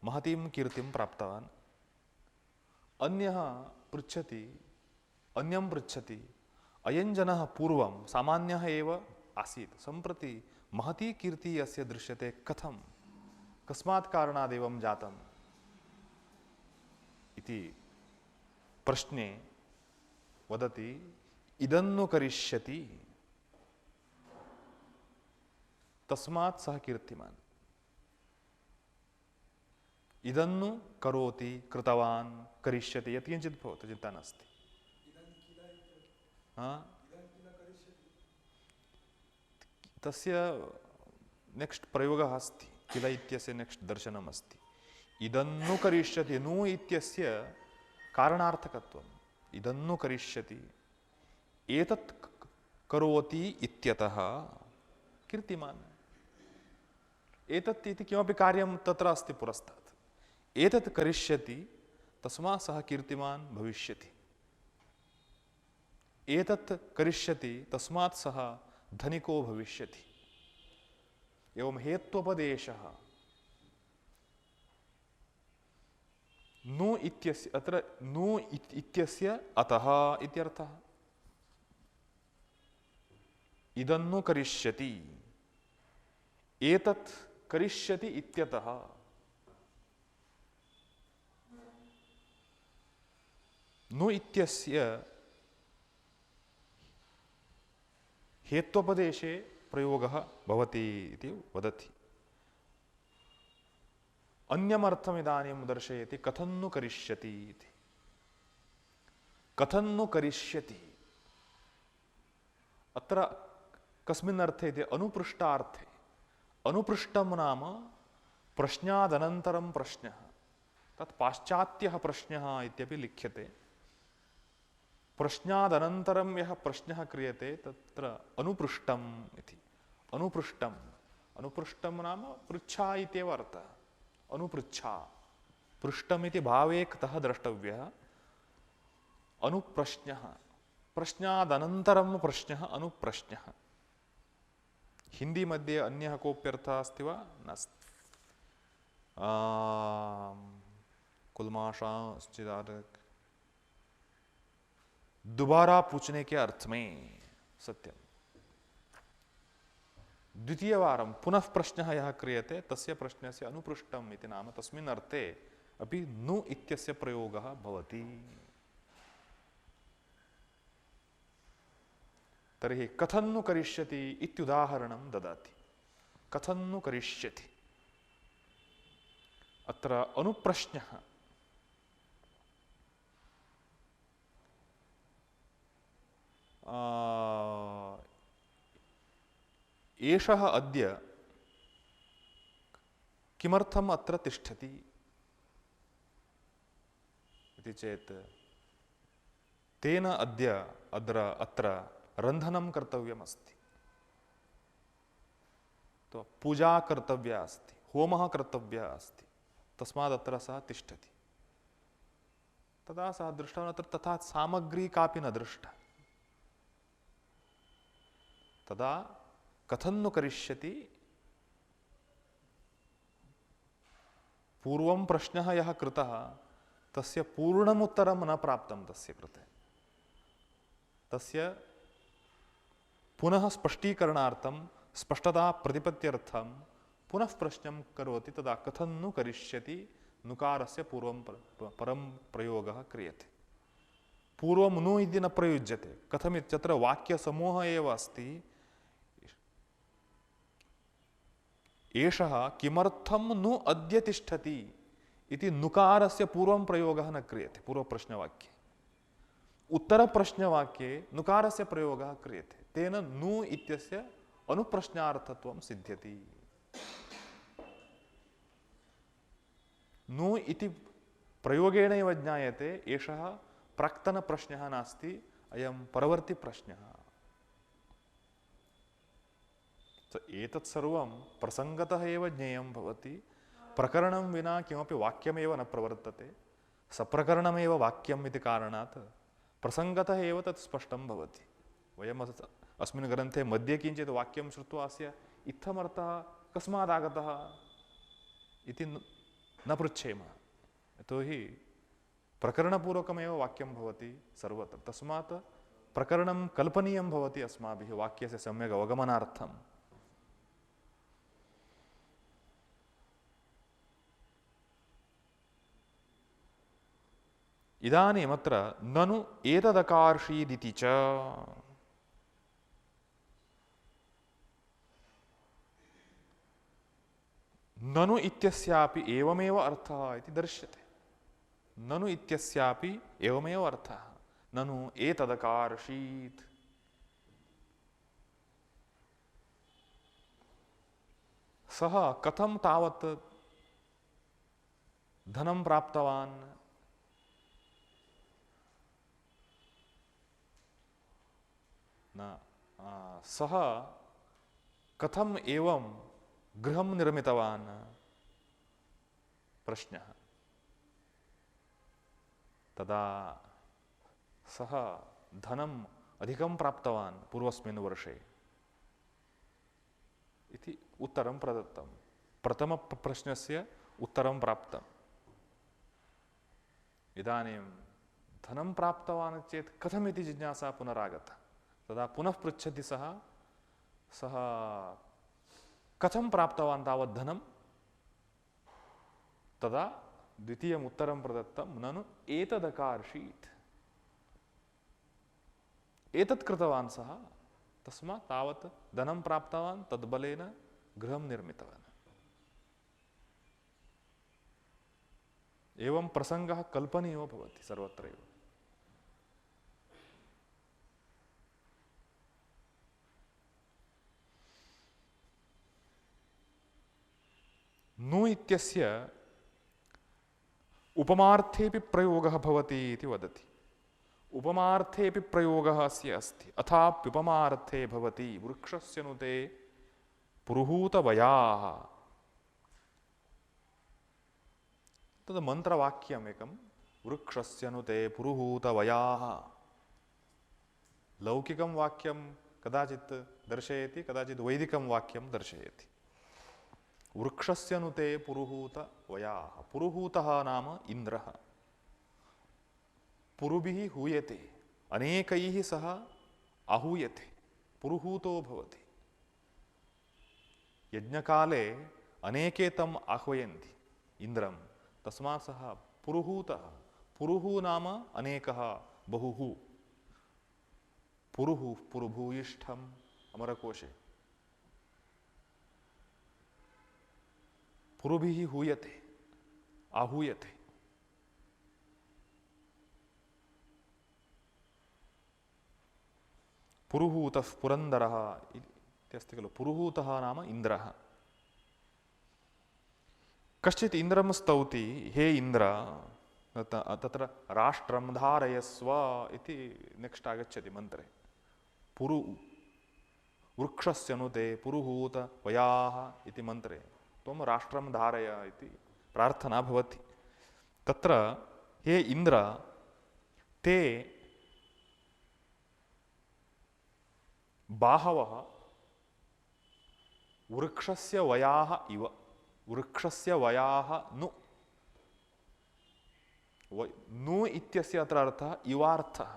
महतीं कीर्तिं प्राप्तवान्। अन्यः पृच्छति, अन्यं पृच्छति, अयं जनः पूर्वं सामान्यः एव आसीत्, सम्प्रति महती कीर्तिः अस्य दृश्यते, कथं, कस्मात् कारणात् एवं जातम् इति प्रश्ने वदति, इदन्नु करिष्यति, तस्मात् सः कीर्तिमान्। इदन्नु करोति, कृतवान्, करिष्यति, यत्किञ्चित् भवतु, चिन्ता नास्ति। तस्य नेक्स्ट प्रयोगः अस्ति, किल इत्यस्य नेक्स्ट दर्शनम् अस्ति। इदन्नु करिष्यति, नु इत्यस्य कारणार्थकत्वम्। इदन्नु करिष्यति, एतत् करोति इत्यतः कीर्तिमान्। एतत् इति किमपि कार्यं तत्र अस्ति पुरस्तात्। एतत् करिष्यति, तस्मात् सः कीर्तिमान् भविष्यति। एतत् करिष्यति, तस्मात् सः धनिको भविष्यति। एवं हेत्वोपदेशः नु इत्यस्य, अत्र नु इत्यस्य अतः इत्यर्थः। इदन्नु करिष्यति, एतत् करिष्यति इत्यतः। नु इत्यस्य हेत्वोपदेशे प्रयोगः भवति इति वदति। अन्यमर्थमिदानीं दर्शयति, कथन्नु करिष्यति इति। कथन्नु करिष्यति अत्र कस्मिन् अर्थे इति अनुपृष्टार्थे। अनुपृष्टं नाम प्रश्नादनन्तरं प्रश्नः, तत् पाश्चात्यः प्रश्नः इत्यपि लिख्यते। प्रश्नादनन्तरं यः प्रश्नः क्रियते तत्र अनुपृष्टम् इति। अनुपृष्टम्, अनुपृष्टं नाम पृच्छा इत्येव अर्थः। अनुपृच्छा, पृष्टम् इति भावे कतः द्रष्टव्यः। अनुप्रश्नः, प्रश्नादनन्तरं प्रश्नः अनुप्रश्नः। हिंदी मध्ये अन्यः कोऽप्यर्थः अस्ति वा? नास्ति। कुलमाशाश्चिदारक, दोबारा पूछने के अर्थ में, सत्यम। द्वितीय वारं पुनः प्रश्नः यः क्रियते तस्य प्रश्नस्य अनुपृष्टम् इति नाम, तस्मिन् अर्थे अपि नु इत्यस्य प्रयोगः भवति। तर्हि कथन्नु करिष्यति इत्युदाहरणं ददाति। कथन्नु करिष्यति, अत्र अनुप्रश्नः। एषः अद्य किमर्थम् अत्र तिष्ठति इति चेत्, तेन अद्य अत्र रन्धनं कर्तव्यमस्ति, तो पूजा कर्तव्या अस्ति, होमः कर्तव्यः अस्ति, तस्मात् अत्र सः तिष्ठति। तदा सः दृष्टवान्, अत्र तथा सामग्री कापि न दृष्टा। तदा कथन्नु करिष्यति, पूर्वं प्रश्नः यः कृतः तस्य पूर्णम् उत्तरं न प्राप्तं तस्य कृते। तस्य पुनः स्पष्टीकरणार्थं, स्पष्टता प्रतिपत्त्यर्थं पुनः प्रश्नं करोति। तदा कथन्नु करिष्यति नुकारस्य पूर्वं परं प्रयोगः क्रियते। पूर्वं नु इति न प्रयुज्यते। कथमित्यत्र वाक्यसमूहः एव अस्ति। एषः किमर्थं नु अद्य तिष्ठति इति नुकारस्य पूर्वं प्रयोगः न क्रियते पूर्वप्रश्नवाक्ये। उत्तरप्रश्नवाक्ये नुकारस्य प्रयोगः क्रियते। तेन नु इत्यस्य अनुप्रश्नार्थत्वं सिद्ध्यति। नु इति प्रयोगेण एव ज्ञायते एषः प्राक्तनप्रश्नः नास्ति, अयं परवर्तिप्रश्नः। एतत् सर्वं प्रसङ्गतः एव ज्ञेयं भवति। प्रकरणं विना किमपि वाक्यमेव न प्रवर्तते। सप्रकरणमेव वाक्यम् इति कारणात् प्रसङ्गतः एव तत् स्पष्टं भवति। वयम् अस्मिन् ग्रन्थे मध्ये किञ्चित् वाक्यं श्रुत्वा अस्य इत्थमर्थः कस्मादागतः इति न पृच्छेम, यतोहि प्रकरणपूर्वकमेव वाक्यं भवति सर्वत्र। तस्मात् प्रकरणं कल्पनीयं भवति अस्माभिः वाक्यस्य सम्यक् अवगमनार्थम्। इदानीमत्र ननु एतदकार्षीदिति च ननु इत्यस्यापि एवमेव अर्थः इति दर्श्यते। ननु इत्यस्यापि एवमेव अर्थः, ननु एतदकार्षीत्। सः कथं तावत् धनं प्राप्तवान्? न, सः कथम् एवं गृहं निर्मितवान्? प्रश्नः। तदा सः धनम् अधिकं प्राप्तवान् पूर्वस्मिन् वर्षे इति उत्तरं प्रदत्तं। प्रथमप्रश्नस्य उत्तरं प्राप्तम्। इदानीं धनं प्राप्तवान् चेत् कथमिति जिज्ञासा पुनरागता। तदा पुनः पृच्छति सः कथं प्राप्तवान् तावत् धनं? तदा द्वितीयम् उत्तरं प्रदत्तं, ननु एतदकार्षीत्। एतत् कृतवान् सः, तस्मात् तावत् धनं प्राप्तवान्, तद्बलेन गृहं निर्मितवान्। एवं प्रसङ्गः कल्पनीयो भवति सर्वत्रैव। नु इत्यस्य उपमार्थेपि प्रयोगः भवति इति वदति। उपमार्थेपि प्रयोगः अस्य अस्ति। अथाप्युपमार्थे भवति वृक्षस्य नुते पुरुहूतवयाः। तद् मन्त्रवाक्यम् एकं, वृक्षस्य नुते पुरुहूतवयाः। लौकिकं वाक्यं कदाचित् दर्शयति, कदाचित् वैदिकं वाक्यं दर्शयति। वृक्षस्य नुते पुरुहूतवयाः। पुरुहूतः नाम इन्द्रः। पुरुभिः हूयते, अनेकैः सह आहूयते, पुरुहूतो भवति। यज्ञकाले अनेके तम् आह्वयन्ति इन्द्रं, तस्मात् सः पुरुहूतः। पुरुः नाम अनेकः, बहुः। पुरुः पुरुभूयिष्ठम् अमरकोशे। पुरुभिः हूयते, आहूयते। पुरुहूतः पुरन्दरः इत्यस्ति खलु। पुरुहूतः नाम इन्द्रः। कश्चित् इन्द्रं स्तौति, हे इन्द्र, तत्र राष्ट्रं धारयस्व इति नेक्स्ट् आगच्छति मन्त्रे। वृक्षस्य नुते पुरुहूतवयाः इति मन्त्रे त्वं राष्ट्रं धारय इति प्रार्थना भवति। तत्र हे इन्द्र, ते बाहवः वृक्षस्य वयाः इव। वृक्षस्य वयाः नु। नु इत्यस्य अत्र अर्थः इवार्थः।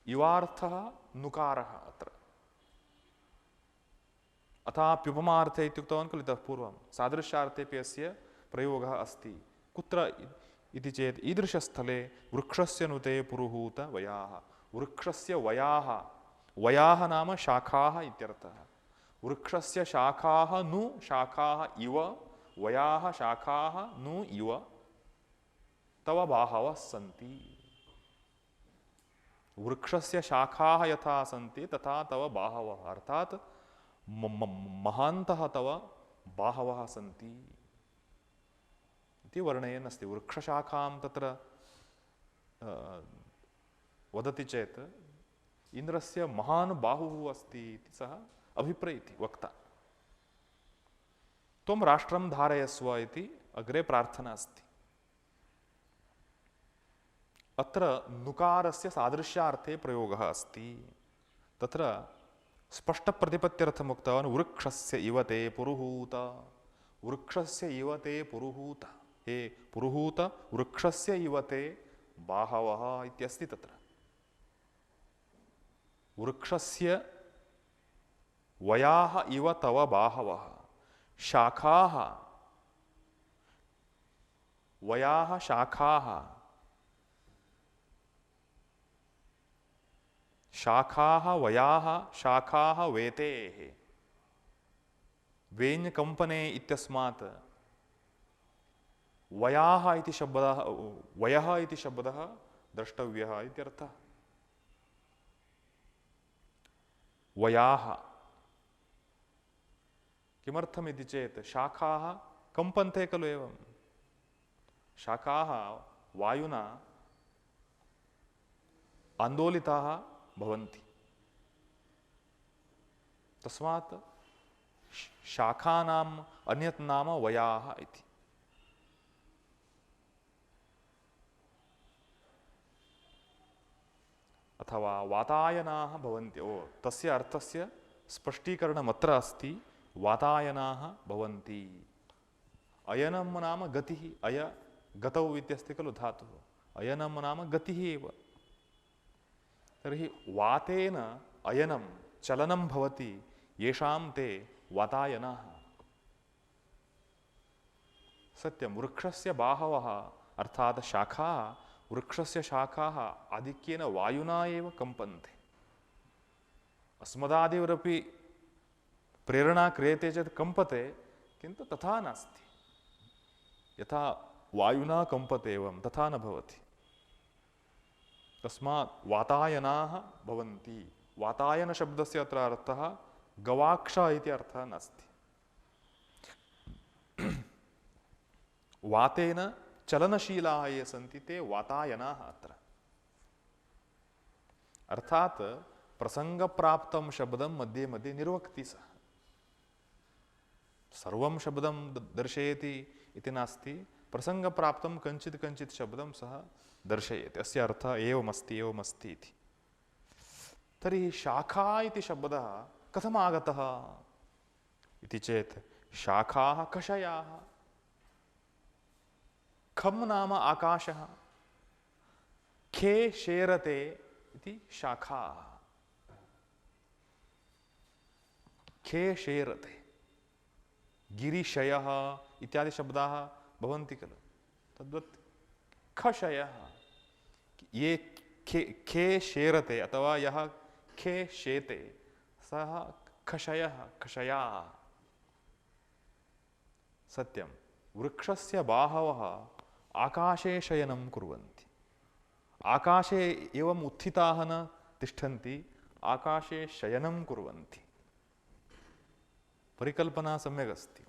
इवार्थः नुकारः अत्र। अथाप्युपमार्थे इत्युक्तवान् खलु इतः पूर्वं। सादृश्यार्थेपि अस्य प्रयोगः अस्ति। कुत्र इति चेत् ईदृशस्थले वृक्षस्य नुते पुरुहूतवयाः। वृक्षस्य वयाः, वयाः नाम शाखाः इत्यर्थः। वृक्षस्य शाखाः नु शाखाः इव, वयाः शाखाः नु इव तव बाहवः सन्ति। वृक्षस्य शाखाः यथा सन्ति तथा तव बाहवः, अर्थात् महान्तः तव बाहवः सन्ति इति वर्णयन् अस्ति। वृक्षशाखां तत्र वदति चेत् इन्द्रस्य महान् बाहुः अस्ति इति सः अभिप्रैति वक्ता। त्वं राष्ट्रं धारयस्व इति अग्रे प्रार्थना अस्ति। अत्र नुकारस्य सादृश्यार्थे प्रयोगः अस्ति। तत्र स्पष्टप्रतिपत्त्यर्थम् उक्तवान्, वृक्षस्य इव ते पुरुहूत। वृक्षस्य इवते पुरुहूत, हे पुरुहूत वृक्षस्य इवते बाहवः इत्यस्ति तत्र। वृक्षस्य वयाः इव तव बाहवः, शाखाः वयाः शाखाः, शाखाः वयाः शाखाः वेतेः। वेञ्कम्पने इत्यस्मात् वयाः इति शब्दः, वयः इति शब्दः द्रष्टव्यः इत्यर्थः। वयाः किमर्थमिति चेत् शाखाः कम्पन्ते खलु एवं। शाखाः वायुना आन्दोलिताः भवन्ति, तस्मात् शाखानाम् अन्यत् नाम वयाः इति। अथवा वातायनाः भवन्ति, तस्य अर्थस्य स्पष्टीकरणमत्र अस्ति। वातायनाः भवन्ति। अयनं नाम गतिः, अय गतौ इत्यस्ति खलु धातुः, अयनं नाम गतिः एव। तर्हि वातेन अयनं चलनं भवति, येषां ते वातायनाः। सत्यं, वृक्षस्य बाहवः अर्थात् शाखाः, वृक्षस्य शाखाः आधिक्येन वायुना एव कम्पन्ते। अस्मदादिवरपि प्रेरणा क्रियते चेत् कम्पते, किन्तु तथा नास्ति। यथा वायुना कम्पते एवं तथा न भवति। तस्मात् वातायनाः भवन्ति। वातायन शब्दस्य अत्र अर्थः गवाक्ष इति अर्थः नास्ति। वातेन चलनशीलाः ये सन्ति ते वातायनाः अत्र। अर्थात् प्रसङ्गप्राप्तं शब्दं मध्ये मध्ये निर्वक्ति सः। सर्वं शब्दं दर्शयति इति नास्ति, प्रसङ्गप्राप्तं कञ्चित् कञ्चित् शब्दं सः दर्शयति। अस्य अर्थः एवमस्ति एवमस्ति इति। तर्हि शाखा इति शब्दः कथम् आगतः इति चेत् शाखाः कषयाः। खं नाम आकाशः, खे शेरते इति शाखाः। खे शेरते, गिरिशयः इत्यादि शब्दाः भवन्ति खलु, तद्वत् खशयः। ये खे शेरते अथवा यः खे शेते सः खशयः, खशयाः। सत्यं, वृक्षस्य बाहवः आकाशे शयनं कुर्वन्ति। आकाशे एवम् उत्थिताः न तिष्ठन्ति, आकाशे शयनं कुर्वन्ति। परिकल्पना सम्यक् अस्ति।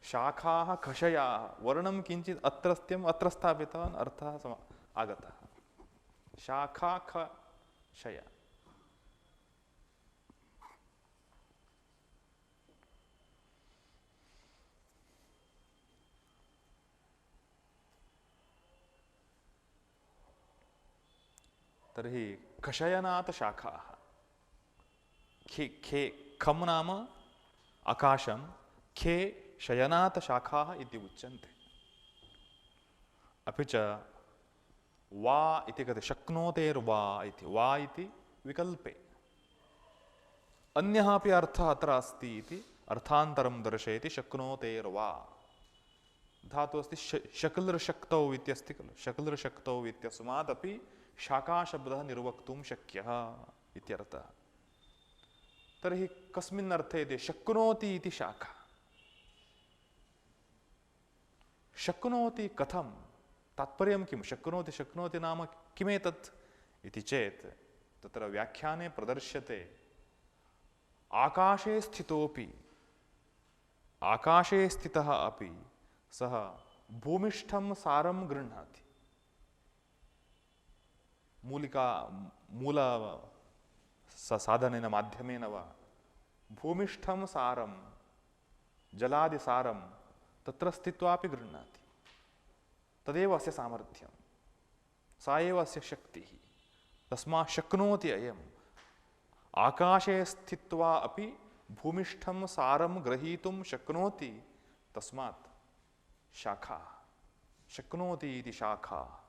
शाखाः खशयाः, वर्णं किञ्चित् अत्रस्थ्यम् अत्र स्थापितवान्, अर्थः आगतः। शाखा खशय। तर्हि खशयनात् शाखाः। खे खं नाम आकाशं, खे शयनात् शाखाः इति उच्यन्ते। अपि च वा इति कथ्यते, शक्नोतेर्वा इति, वा इति विकल्पे अन्यः अपि अर्थः अत्र अस्ति इति अर्थान्तरं दर्शयति। शक्नोतेर्वा धातु अस्ति शकलृशक्तौ इत्यस्ति खलु, शकलृशक्तौ इत्यस्मात् अपि शाखाशब्दः निर्वक्तुं शक्यः इत्यर्थः। तर्हि कस्मिन् अर्थे इति शक्नोति इति शाखा। शक्नोति कथं, तात्पर्यं किं? शक्नोति शक्नोति नाम किमेतत् इति चेत् तत्र व्याख्याने प्रदर्श्यते, आकाशे स्थितोपि, आकाशे स्थितः अपि सः भूमिष्ठं सारं गृह्णाति। मूल साधनेन माध्यमेन वा भूमिष्ठं सारं, जलादिसारं तत्र स्थित्वापि गृह्णाति। तदेव अस्य सामर्थ्यं, सा एव अस्य शक्तिः। तस्मात् शक्नोति अयम्, आकाशे स्थित्वा अपि भूमिष्ठं सारं ग्रहीतुं शक्नोति तस्मात् शाखा शक्नोति इति शाखा।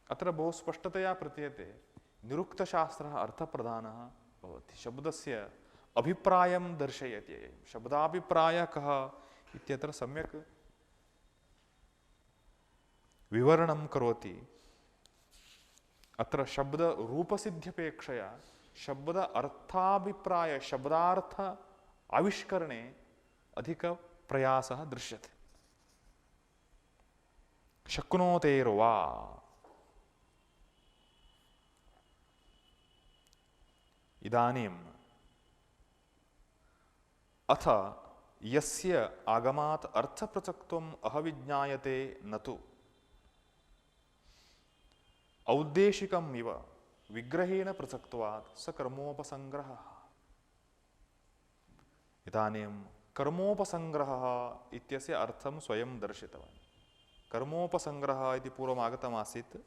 अत्र बहु स्पष्टतया प्रतीयते निरुक्तशास्त्रः अर्थप्रधानः भवति। शब्दस्य अभिप्रायं दर्शयति। शब्दाभिप्रायः कः इत्यत्र सम्यक् विवरणं करोति। अत्र शब्दरूपसिद्ध्यपेक्षया शब्द अर्थाभिप्राय शब्दार्थ आविष्करणे अधिकप्रयासः दृश्यते। शक्नोतेर्वा इदानीम् अथ यस्य आगमात् अर्थपृथक्त्वम् अहविज्ञायते न तु औद्देशिकम् इव विग्रहेण पृथक्त्वात् स कर्मोपसंग्रहः। इदानीं कर्मोपसंग्रहः इत्यस्य अर्थं स्वयं दर्शितवान्। कर्मोपसंग्रहः इति पूर्वमागतमासीत्।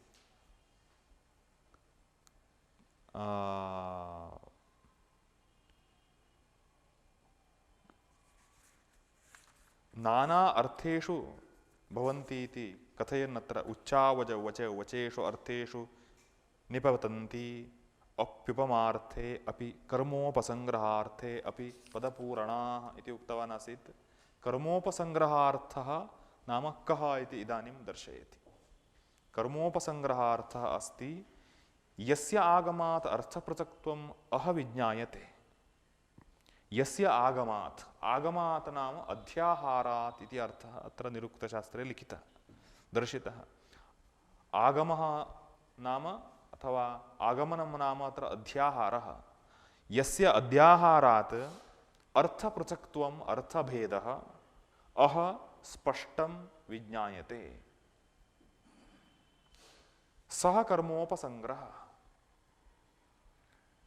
नाना अर्थेषु भवन्ति इति कथयन् अत्र वचेषु अर्थेषु निपतन्ति अप्युपमार्थे अपि कर्मोपसंग्रहार्थे अपि पदपूरणाः इति उक्तवान् आसीत्। कर्मोपसंग्रहार्थः नाम कः इति इदानीं दर्शयति। कर्मोपसंग्रहार्थः अस्ति यस्य आगमात् अर्थपृथक्त्वम् अहविज्ञायते। यस्य आगमात्, आगमात् नाम अध्याहारात् इति अर्थः अत्र निरुक्तशास्त्रे लिखितः दर्शितः। आगमः नाम अथवा आगमनं नाम अत्र अध्याहारः। यस्य अध्याहारात् अर्थपृथक्त्वम् अर्थभेदः अह स्पष्टं विज्ञायते सः कर्मोपसंग्रहः।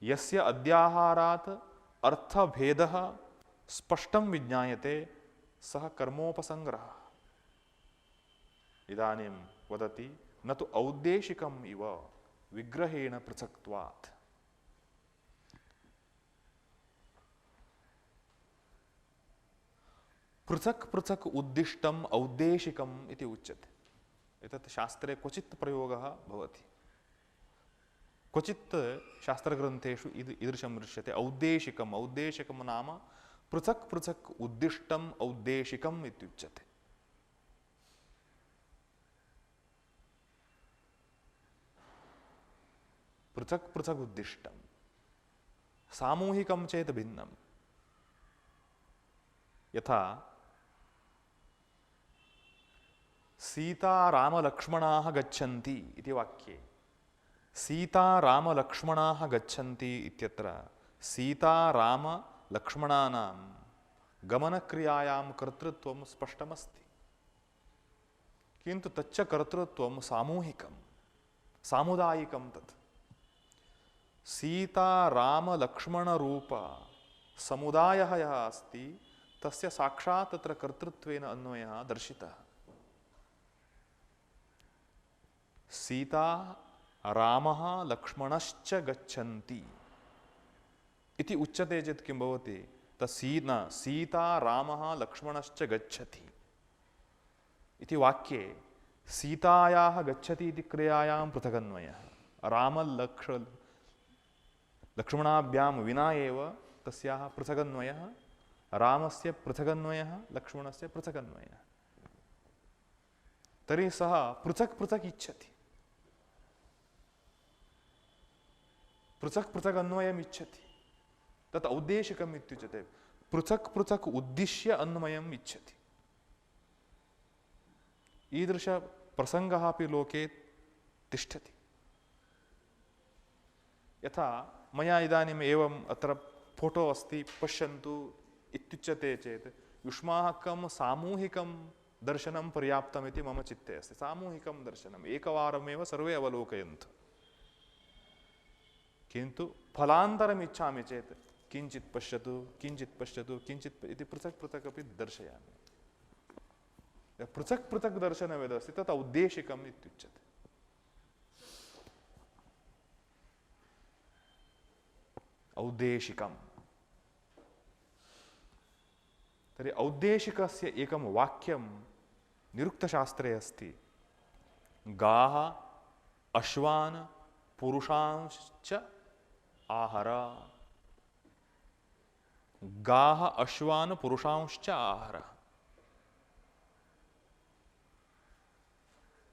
यस्य अध्याहारात् अर्थभेदः स्पष्टं विज्ञायते सः कर्मोपसंग्रहः। इदानीं वदति न तु औद्देशिकम् इव विग्रहेण पृथक्त्वात्। पृथक् पृथक् उद्दिष्टम् औद्देशिकम् इति उच्यते। एतत् शास्त्रे क्वचित् प्रयोगः भवति। क्वचित् शास्त्रग्रन्थेषु ईदृशं दृश्यते औद्देशिकम्। औद्देशिकं नाम पृथक् पृथक् उद्दिष्टम् औद्देशिकम् इत्युच्यते। पृथक् पृथक् उद्दिष्टं सामूहिकं चेत् भिन्नं। यथा सीतारामलक्ष्मणाः गच्छन्ति इति वाक्ये सीतारामलक्ष्मणाः गच्छन्ति इत्यत्र सीतारामलक्ष्मणानां गमनक्रियायां कर्तृत्वं स्पष्टमस्ति। किन्तु तच्च कर्तृत्वं सामूहिकं सामुदायिकं तत्। सीतारामलक्ष्मणरूप समुदायः यः अस्ति तस्य साक्षात् तत्र कर्तृत्वेन अन्वयः दर्शितः। सीता रामः लक्ष्मणश्च गच्छन्ति इति उच्यते चेत् किं भवति? सीता रामः लक्ष्मणश्च गच्छति इति वाक्ये सीतायाः गच्छति इति क्रियायां पृथगन्वयः। लक्ष्मणाभ्यां विना एव तस्याः पृथगन्वयः। रामस्य पृथगन्वयः, लक्ष्मणस्य पृथगन्वयः। तर्हि सः पृथक् पृथक् इच्छति, पृथक् पृथक् अन्वयम् इच्छति। तत् औद्देशिकम् इत्युच्यते। पृथक् पृथक् उद्दिश्य अन्वयम् इच्छति। ईदृशप्रसङ्गः अपि लोके तिष्ठति। यथा मया इदानीम् एवम् अत्र फोटो अस्ति पश्यन्तु इत्युच्यते चेत् युष्माकं सामूहिकं दर्शनं पर्याप्तम् इति मम चित्ते अस्ति। सामूहिकं दर्शनम् एकवारमेव सर्वे अवलोकयन्तु। किन्तु फलान्तरम् इच्छामि चेत् किञ्चित् पश्यतु किञ्चित् पश्यतु किञ्चित् इति पृथक् पृथक् अपि दर्शयामि। पृथक् पृथक् दर्शनम् तत् औद्देशिकम् इत्युच्यते। औद्देशिकम्। तर्हि औद्देशिकस्य एकं वाक्यं निरुक्तशास्त्रे अस्ति। गाः अश्वान् पुरुषांश्च आहर। गाः अश्वान् पुरुषांश्च आहर।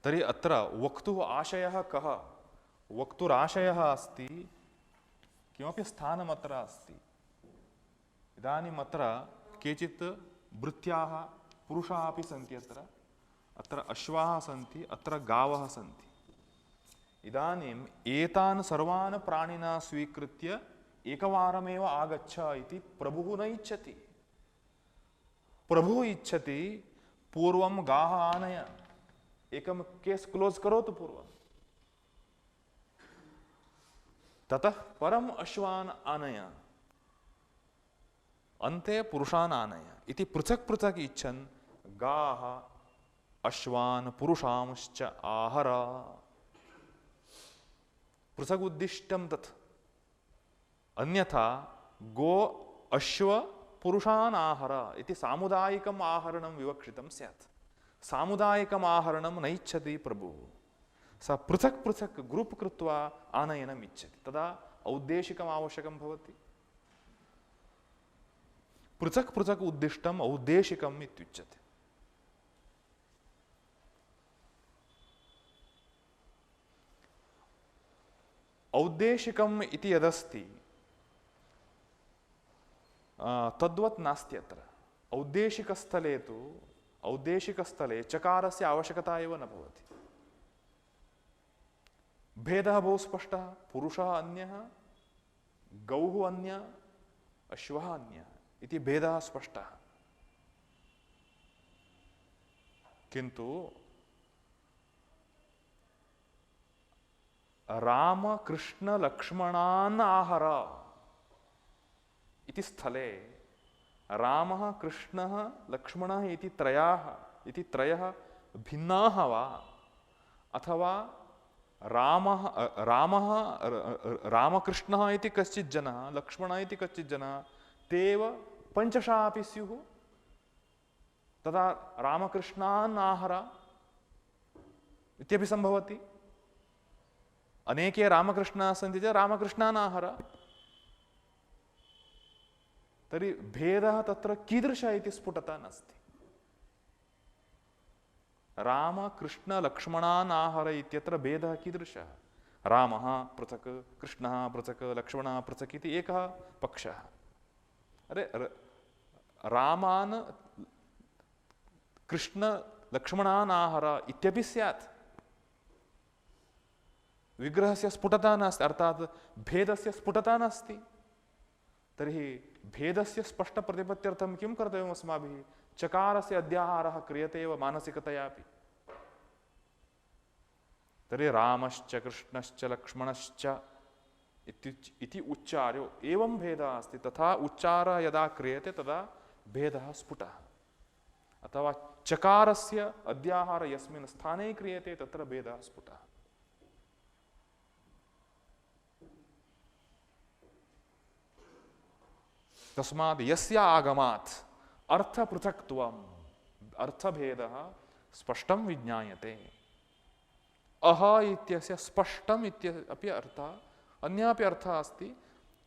तर्हि अत्र वक्तुः आशयः कः? वक्तुराशयः अस्ति किमपि स्थानमत्र अस्ति। इदानीम् अत्र केचित् भृत्याः पुरुषाः अपि सन्ति। अत्र अश्वाः सन्ति, अत्र गावः सन्ति। इदानीम् एतान् सर्वान् प्राणिनः स्वीकृत्य एकवारमेव आगच्छ इति प्रभुः न इच्छति। प्रभुः इच्छति पूर्वं गाः आनय, एकं केस् क्लोज करोतु पूर्वं, ततः परम् अश्वान् आनय, अन्ते पुरुषान् आनय इति पृथक् पृथक् इच्छन् गाः अश्वान् पुरुषांश्च आहर। पृथक् उद्दिष्टं तत्। अन्यथा गो अश्व पुरुषान् आहर इति सामुदायिकम् आहरणं विवक्षितं स्यात्। सामुदायिकम् आहरणं न इच्छति प्रभुः। स पृथक् पृथक् ग्रूप् कृत्वा आनयनम् इच्छति। तदा औद्देशिकम् आवश्यकं भवति। पृथक् पृथक् उद्दिष्टम् औद्देशिकम् इत्युच्यते। औद्देशिकम् इति यदस्ति तद्वत् नास्ति अत्र। औद्देशिकस्थले तु औद्देशिकस्थले चकारस्य आवश्यकता एव न भवति। भेदः बहु स्पष्टः। पुरुषः अन्यः, गौः अन्यः, अश्वः अन्यः इति भेदः स्पष्टः। किन्तु राम कृष्ण लक्ष्मणान् आहर इति स्थले रामः कृष्णः लक्ष्मणः इति त्रयः भिन्नाः वा, अथवा रामकृष्णः इति कश्चित् जनः, लक्ष्मणः इति कश्चित् जनः, ते एव पञ्चशः अपि स्युः, तदा रामकृष्णान् आहर इत्यपि सम्भवति। अनेके रामकृष्णाः सन्ति चेत् रामकृष्णान् आहर। तर्हि भेदः तत्र कीदृशः इति स्फुटता नास्ति। राम कृष्ण लक्ष्मणान् आहर इत्यत्र भेदः कीदृशः? रामः पृथक्, कृष्णः पृथक्, लक्ष्मणः पृथक् इति एकः पक्षः। अरे रामान् कृष्ण लक्ष्मणान् आहर इत्यपि स्यात्। विग्रहस्य स्फुटता नास्ति, अर्थात् भेदस्य स्फुटता नास्ति। तर्हि भेदस्य स्पष्टप्रतिपत्त्यर्थं किं कर्तव्यम् अस्माभिः? चकारस्य अध्याहारः क्रियते एव मानसिकतया अपि। तर्हि रामश्च कृष्णश्च लक्ष्मणश्च इति उच्चार्यो एवं भेदः अस्ति। तथा उच्चारः यदा क्रियते तदा भेदः स्फुटः। अथवा चकारस्य अध्याहारः यस्मिन् स्थाने क्रियते तत्र भेदः स्फुटः। तस्मात् यस्य आगमात् अर्थपृथक्त्वम्, अर्थभेदः स्पष्टं विज्ञायते। अह इत्यस्य स्पष्टम् इत्यपि अर्थः, अन्यापि अर्थः अस्ति।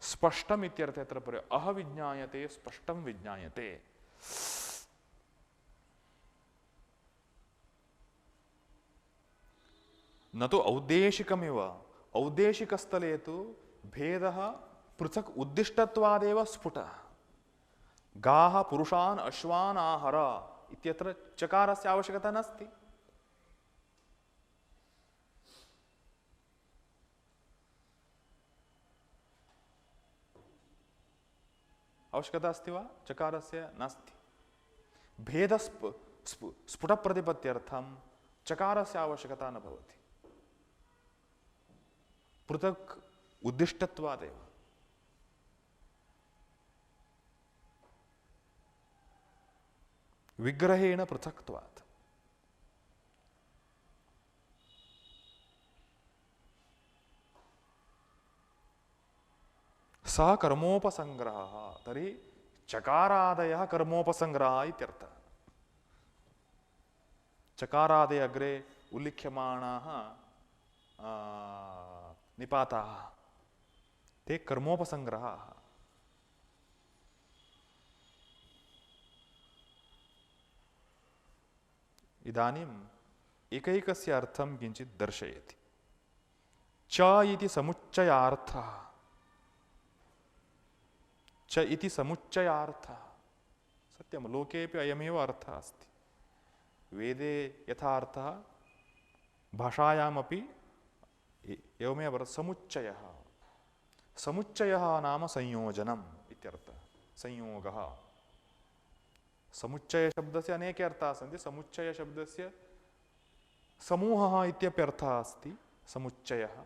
स्पष्टम् इत्यर्थे अत्र प्रयोगः। अह विज्ञायते, स्पष्टं विज्ञायते। न तु औद्देशिकमिव। औद्देशिकस्थले तु भेदः पृथक् उद्दिष्टत्वादेव स्फुटः। गाः पुरुषान् अश्वान् आहर इत्यत्र चकारस्य आवश्यकता नास्ति। आवश्यकता अस्ति वा? चकारस्य नास्ति। भेद स्फुटप्रतिपत्त्यर्थं चकारस्य आवश्यकता न भवति। पृथक् उद्दिष्टत्वादेव। विग्रहेण पृथक्त्वात्। सः कर्मोपसंग्रहः तर्हि चकारादयः कर्मोपसंग्रहः इत्यर्थः। चकारादय अग्रे उल्लिख्यमाणाः निपाताः ते कर्मोपसंग्रहाः। इदानीम् एकैकस्य अर्थं किञ्चित् दर्शयति। च इति समुच्चयार्थः, च इति समुच्चयार्थः। सत्यं, लोकेपि अयमेव अर्थः अस्ति। वेदे यथा अर्थः, भाषायामपि एवमेव समुच्चयः। समुच्चयः नाम संयोजनम् इत्यर्थः, संयोगः। समुच्चय शब्दस्य अनेके अर्थाः सन्ति। समुच्चय शब्दस्य समूहः इत्यप्यर्थः अस्ति समुच्चयः।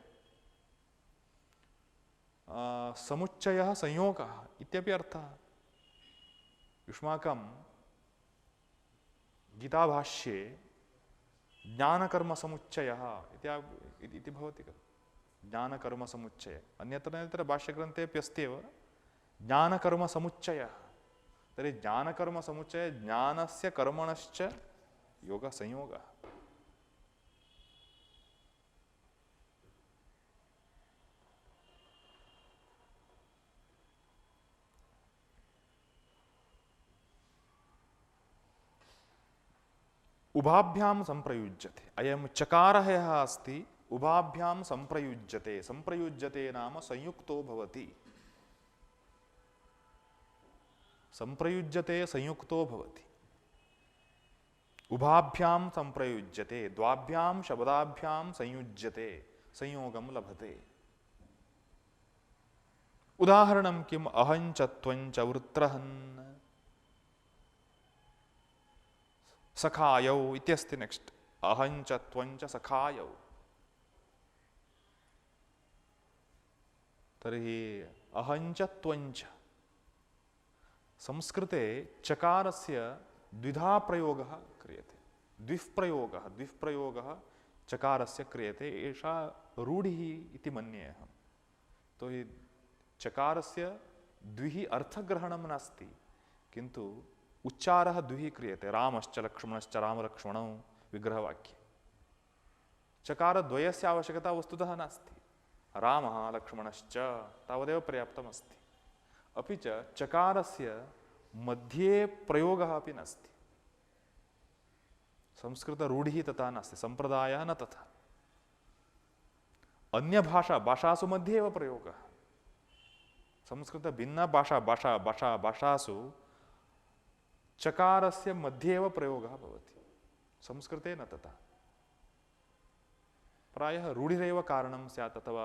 समुच्चयः संयोगः इत्यपि अर्थः। युष्माकं गीताभाष्ये ज्ञानकर्मसमुच्चयः इति भवति खलु। ज्ञानकर्मसमुच्चय अन्यत्र अन्यत्र भाष्यग्रन्थेऽपि अस्त्येव ज्ञानकर्मसमुच्चयः। तर्हि ज्ञानकर्मसमुच्चय, ज्ञानस्य कर्मणश्च योगः, संयोगः। उभाभ्यां संप्रयुज्यते। अयं चकारः यः अस्ति उभाभ्यां संप्रयुज्यते। संप्रयुज्यते नाम संयुक्तो भवति। संप्रयुज्यते संयुक्तो भवति। उभाभ्यां संप्रयुज्यते, द्वाभ्यां शब्दाभ्यां संयुज्यते, संयोगं लभते। उदाहरणं किम्? अहञ्च त्वञ्च वृत्रहन् सखायौ इत्यस्ति। नेक्स्ट अहञ्च त्वञ्च सखायौ। तर्हि अहञ्च त्वञ्च संस्कृते चकारस्य द्विधा प्रयोगः क्रियते। द्विप्रयोगः चकारस्य क्रियते। एषा रूढिः इति मन्ये अहं। तो हि चकारस्य द्विः अर्थग्रहणं नास्ति, किन्तु उच्चारः द्विः क्रियते। रामश्च लक्ष्मणश्च, रामलक्ष्मणौ विग्रहवाक्ये। चकारद्वयस्य आवश्यकता वस्तुतः नास्ति। रामः लक्ष्मणश्च तावदेव पर्याप्तमस्ति। अपि च चकारस्य मध्ये प्रयोगः अपि नास्ति। संस्कृतरूढिः तथा नास्ति, सम्प्रदायः न तथा। भाषासु मध्ये एव प्रयोगः। संस्कृतभिन्नभाषासु चकारस्य मध्ये एव प्रयोगः भवति। संस्कृते न तथा। प्रायः रूढिरेव कारणं स्यात्, अथवा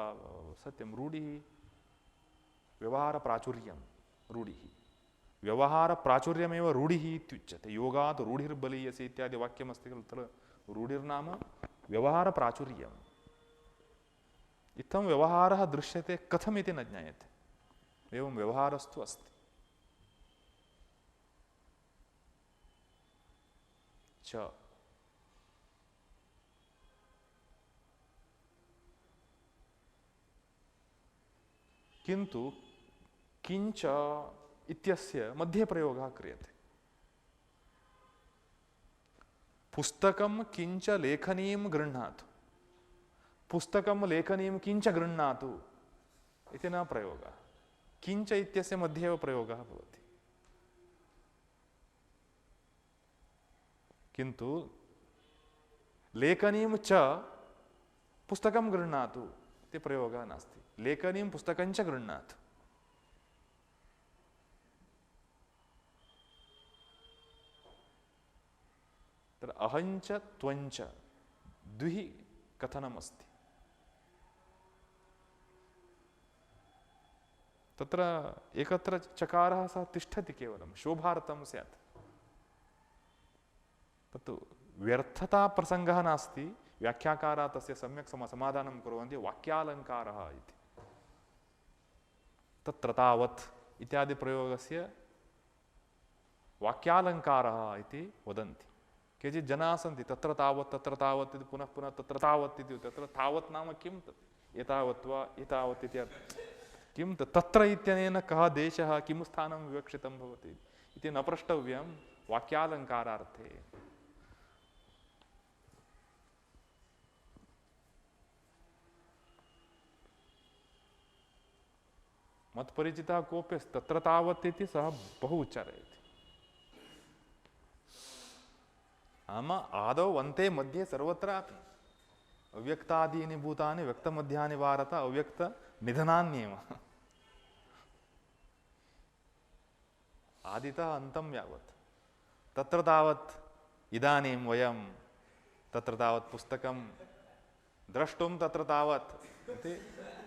सत्यं रूढिः व्यवहारप्राचुर्यं। रूढिः व्यवहारप्राचुर्यमेव रूढिः इत्युच्यते। योगात् रूढिर्बलीयसे इत्यादि वाक्यमस्ति खलु। तत्र रूढिर्नाम व्यवहारप्राचुर्यम्। इत्थं व्यवहारः दृश्यते कथमिति न ज्ञायते। एवं व्यवहारस्तु अस्ति। च किन्तु किञ्च इत्यस्य मध्ये प्रयोगः क्रियते। पुस्तकं किञ्च लेखनीं गृह्णातु, पुस्तकं लेखनीं किञ्च गृह्णातु इति न प्रयोगः। किञ्च इत्यस्य मध्ये एव प्रयोगः भवति। किन्तु लेखनीं च पुस्तकं गृह्णातु इति प्रयोगः नास्ति। लेखनीं पुस्तकञ्च गृह्णातु। तत्र अहञ्च त्वञ्च द्विः कथनमस्ति। तत्र एकत्र चकारः सः तिष्ठति, केवलं शोभार्थं स्यात्। तत्तु व्यर्थताप्रसङ्गः नास्ति। व्याख्याकाराः तस्य सम्यक् समाधानं कुर्वन्ति। वाक्यालङ्कारः इति। तत्र तावत् इत्यादि प्रयोगस्य वाक्यालङ्कारः इति वदन्ति। केचित् जनाः सन्ति तत्र तावत् इति पुनः तत्र तावत् इति। तत्र तावत् नाम किं? तत् एतावत् वा एतावत् इति किं तत्र इत्यनेन कः देशः किं स्थानं विवक्षितं भवति इति न प्रष्टव्यं वाक्यालङ्कारार्थे। मत्परिचितः कोऽपि अस्ति तत्र तावत् इति सः बहु उच्चारयति। नाम आदौ अन्ते मध्ये सर्वत्रापि अव्यक्तादीनि भूतानि व्यक्तमध्यानि भारत अव्यक्तनिधनान्येव। आदितः अन्तं यावत् तत्र तावत् इदानीं वयं तत्र तावत् पुस्तकं द्रष्टुं तत्र तावत् इति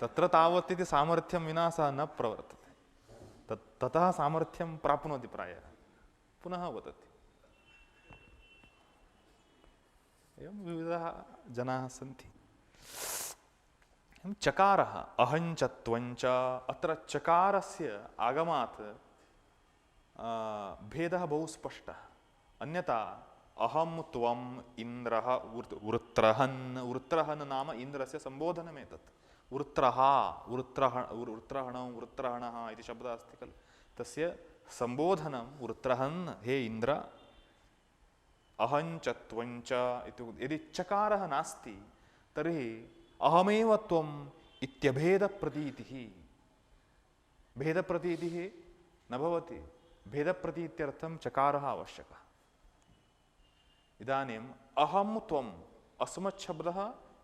तत्र तावत् इति सामर्थ्यं विना सः न प्रवर्तते। ततः सामर्थ्यं प्राप्नोति प्रायः, पुनः वदति। एवं विविधाः जनाः सन्ति। चकारः अहञ्च अत्र चकारस्य आगमात् भेदः बहु स्पष्टः। अन्यथा अहं त्वम् इन्द्रः वृत्रहन्, वृत्रहन् नाम इन्द्रस्य सम्बोधनमेतत्। वृत्रः वृत्रहणं वृत्रहणः इति शब्दः अस्ति खलु, तस्य सम्बोधनं वृत्रहन्, हे इन्द्र। अहञ्च त्वञ्च इत्युक्ते यदि चकारः नास्ति तर्हि अहमेव त्वम् इत्यभेदप्रतीतिः, भेदप्रतीतिः न भवति। भेदप्रतीत्यर्थं चकारः आवश्यकः। इदानीम् अहं त्वम् अस्मच्छब्दः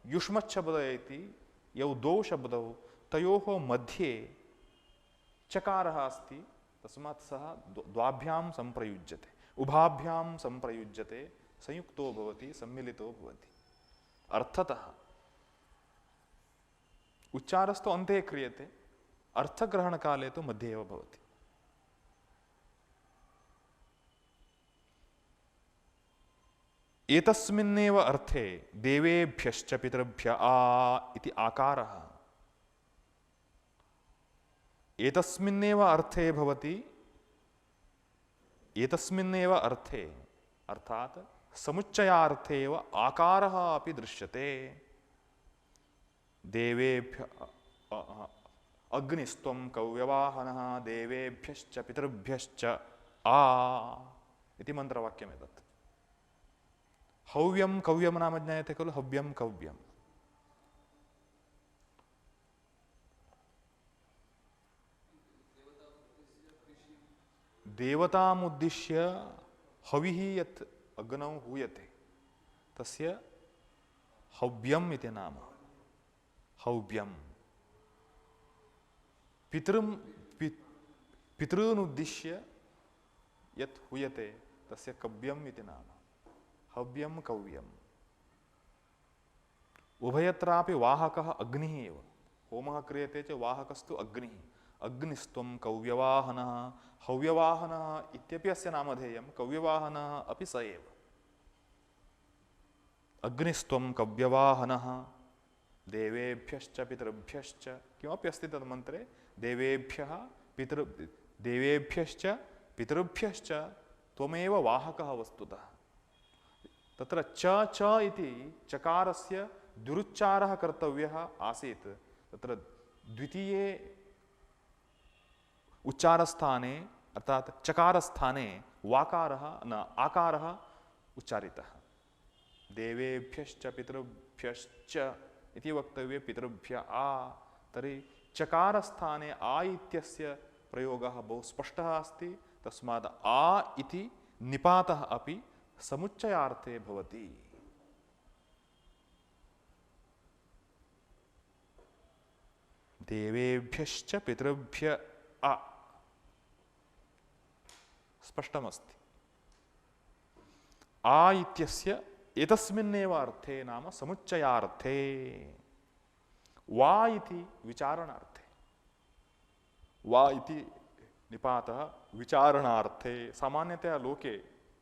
युष्मच्छब्दः इति यौ द्वौ शब्दौ तयोः मध्ये चकारः अस्ति, तस्मात् सः द्वाभ्यां सम्प्रयुज्यते, उभाभ्यां सम्प्रयुज्यते, संयुक्तो भवति, सम्मिलितो भवति। अर्थतः उच्चारस्तु अन्ते क्रियते, अर्थग्रहणकाले तु मध्ये एव भवति। एतस्मिन्नेव अर्थे देवेभ्यश्च पितृभ्य इति आकारः एतस्मिन्नेव अर्थे भवति। एतस्मिन्नेव अर्थे अर्थात समुच्चयार्थे एव आकारः अपि दृश्यते। देवेभ्य अग्निस्त्वं कव्यवाहनः देवेभ्यश्च पितृभ्यश्च इति मन्त्रवाक्यमेतत्। हव्यं कव्यं नाम ज्ञायते खलु, हव्यं कव्यं। देवतामुद्दिश्य हविः यत् अग्नौ हूयते तस्य हव्यम् इति नाम। हव्यं पितॄनुद्दिश्य यत् हूयते तस्य कव्यम् इति नाम। हव्यं कव्यम्। उभयत्रापि वाहकः अग्निः एव। होमः क्रियते च वाहकस्तु अग्निः। अग्निस्त्वं कव्यवाहनः, हव्यवाहनः इत्यपि अस्य नामधेयं, कव्यवाहनः अपि स एव। अग्निस्त्वं कव्यवाहनः देवेभ्यश्च पितृभ्यश्च, किमपि अस्ति तद् मन्त्रे, देवेभ्यः देवेभ्यश्च पितृभ्यश्च त्वमेव वाहकः वस्तुतः। तत्र च इति चकारस्य दुरुच्चारः कर्तव्यः आसीत्। तत्र द्वितीये उच्चारस्थाने अर्थात चकारस्थाने वाकारः न आकारः उच्चारितः। देवेभ्यश्च पितृभ्यश्च इति वक्तव्ये पितृभ्य तर्हि चकारस्थाने इत्यस्य प्रयोगः बहु स्पष्टः अस्ति। तस्मात् इति निपातः अपि समुच्चयार्थे भवति। देवेभ्यश्च पितृभ्य स्पष्टमस्ति। इत्यस्य एतस्मिन्नेव अर्थे नाम समुच्चयार्थे, वा इति विचारणार्थे। वा इति निपातः विचारणार्थे। सामान्यतया लोके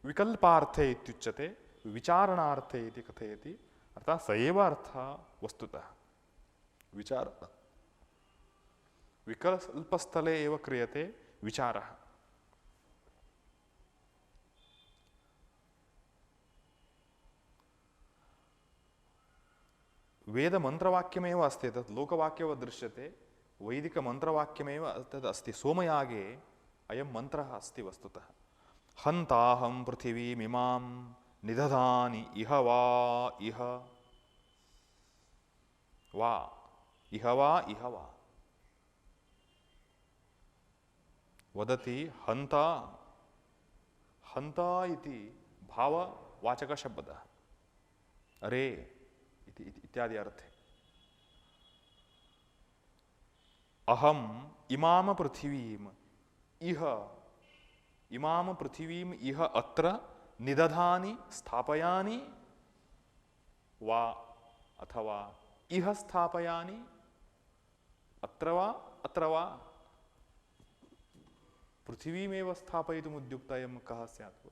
विकल्पार्थे इत्युच्यते, विचारणार्थे इति कथयति। अर्थात् स एव अर्थः वस्तुतः। विचार विकल्पस्थले एव क्रियते विचारः। वेदमन्त्रवाक्यमेव अस्ति, तत् लोकवाक्यवत् दृश्यते। वैदिकमन्त्रवाक्यमेव तदस्ति। सोमयागे अयं मन्त्रः अस्ति वस्तुतः। हन्ताहं पृथिवीमिमां निदधानि इह वा इह वा इह वा इह वा वदति हन्ता हन्ता इति भाववाचकशब्दः, अरे इत्यादि अर्थे। अहम इमाम पृथिवीम इह इमाम पृथिवीम इह अत्र निदधानि स्थापयानि वा अथवा इह स्थापयानि अत्र वा पृथिवीमेव स्थापयितुम् उद्युक्त अयं कः स्यात्?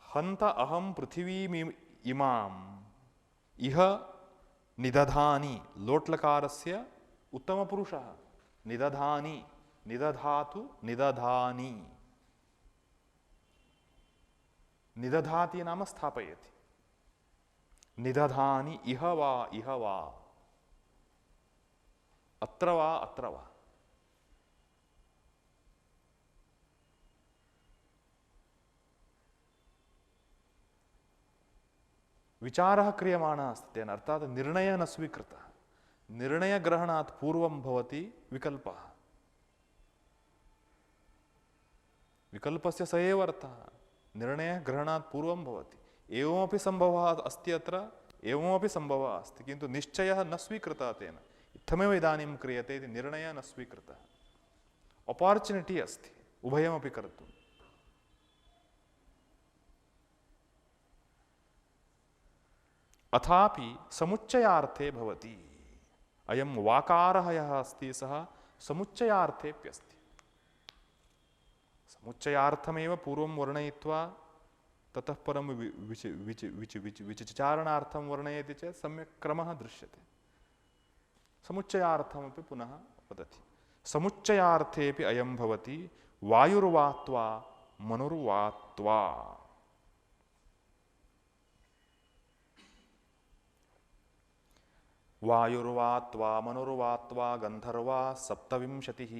हन्त अहं पृथिवीम् इमाम् इह निदधानि, लोट्लकारस्य उत्तमपुरुषः, निदधानि, निदधातु निदधानि, निदधाति नाम स्थापयति, निदधानि इह वा अत्र वा विचारः क्रियमाणः अस्ति तेन, अर्थात् निर्णयः न स्वीकृतः। निर्णयग्रहणात् पूर्वं भवति विकल्पः। विकल्पस्य स एव अर्थः, निर्णयग्रहणात् पूर्वं भवति। एवमपि सम्भवः अस्ति अत्र, एवमपि सम्भवः अस्ति, किन्तु निश्चयः न स्वीकृतः तेन। इत्थमेव इदानीं क्रियते इति निर्णयः न स्वीकृतः। अपार्चुनिटी अस्ति उभयमपि कर्तुम्। अथापि समुच्चयार्थे भवति। अयं वाकारः यः अस्ति सः समुच्चयार्थेऽप्यस्ति। समुच्चयार्थमेव पूर्वं वर्णयित्वा ततः परं विचारणार्थं वर्णयति चेत् सम्यक् क्रमः दृश्यते। समुच्चयार्थमपि पुनः वदति। समुच्चयार्थेऽपि अयं भवति वायुर्वात्वा मनुर्वात्वा। वायुर्वात्वा मनुर्वात्वा गन्धर्वा सप्तविंशतिः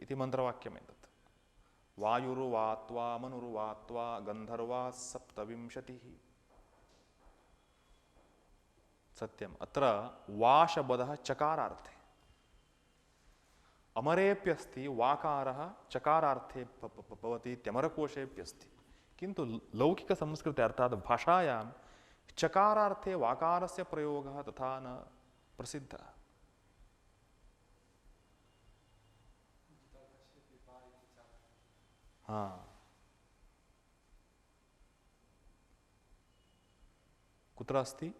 इति मन्त्रवाक्यमेतत्। वायुर्वात्वा मनुर्वात्वा गन्धर्वा सप्तविंशतिः। सत्यम्, अत्र वा शब्दः चकारार्थे, अमरेऽप्यस्ति, वाकारः चकारार्थे भवति इत्यमरकोशेऽप्यस्ति। किन्तु लौकिकसंस्कृते अर्थात् भाषायां चकारार्थे वाकारस्य प्रयोगः तथा न प्रसिद्धः। कुत्र अस्ति?